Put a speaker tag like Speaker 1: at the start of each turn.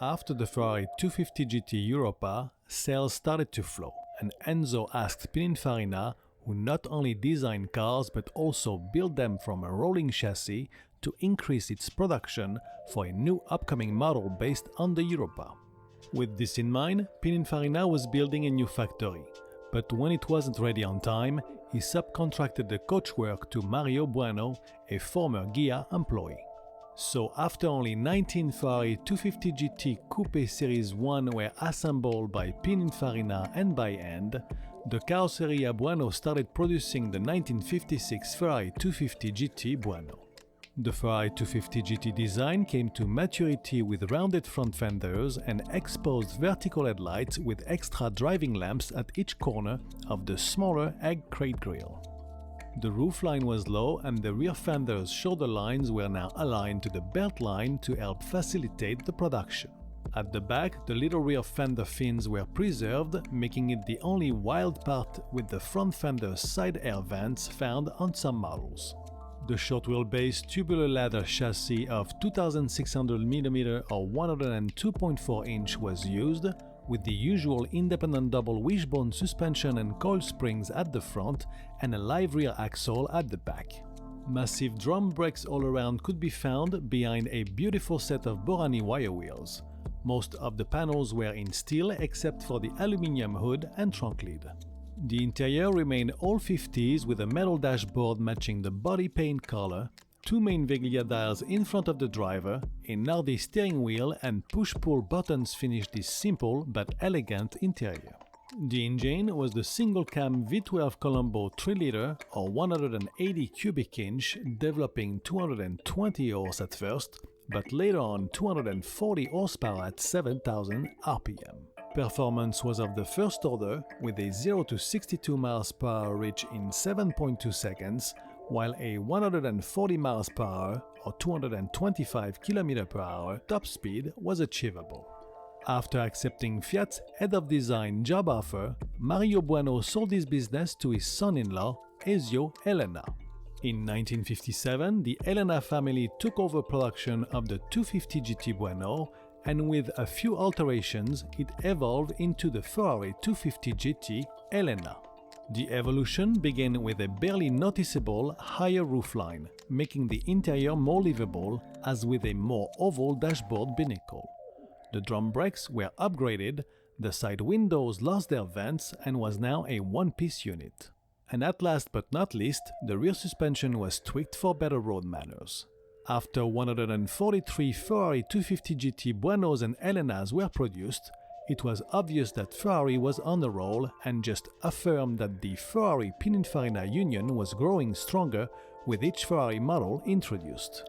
Speaker 1: After the Ferrari 250 GT Europa, sales started to flow, and Enzo asked Pininfarina, who not only designed cars but also built them from a rolling chassis, to increase its production for a new upcoming model based on the Europa. With this in mind, Pininfarina was building a new factory, but when it wasn't ready on time, he subcontracted the coachwork to Mario Boano, a former Ghia employee. So after only 19 Ferrari 250 GT Coupe Series 1 were assembled by Pininfarina and by hand, the Carrozzeria Boano started producing the 1956 Ferrari 250 GT Boano. The Ferrari 250 GT design came to maturity with rounded front fenders and exposed vertical headlights with extra driving lamps at each corner of the smaller egg crate grille. The roofline was low and the rear fender's shoulder lines were now aligned to the belt line to help facilitate the production. At the back, the little rear fender fins were preserved, making it the only wild part with the front fender's side air vents found on some models. The short wheelbase tubular ladder chassis of 2600mm or 102.4 inch was used, with the usual independent double wishbone suspension and coil springs at the front and a live rear axle at the back. Massive drum brakes all around could be found behind a beautiful set of Boano wire wheels. Most of the panels were in steel except for the aluminium hood and trunk lid. The interior remained all 50s with a metal dashboard matching the body paint color, two main Veglia dials in front of the driver, a Nardi steering wheel and push-pull buttons finished this simple but elegant interior. The engine was the single-cam V12 Colombo 3-liter or 180 cubic inch, developing 220 horse at first, but later on 240 horsepower at 7,000 RPM. Performance was of the first order, with a 0 to 62 miles per hour reach in 7.2 seconds, while a 140 miles per hour or 225 km per hour top speed was achievable. After accepting Fiat's head of design job offer, Mario Boano sold his business to his son-in-law, Ezio Ellena. In 1957, the Ellena family took over production of the 250 GT Boano, and with a few alterations, it evolved into the Ferrari 250 GT Ellena. The evolution began with a barely noticeable higher roofline, making the interior more livable, as with a more oval dashboard binnacle. The drum brakes were upgraded, the side windows lost their vents and was now a one-piece unit. And at last but not least, the rear suspension was tweaked for better road manners. After 143 Ferrari 250 GT Buanos and Ellenas were produced, it was obvious that Ferrari was on a roll and just affirmed that the Ferrari-Pininfarina union was growing stronger with each Ferrari model introduced.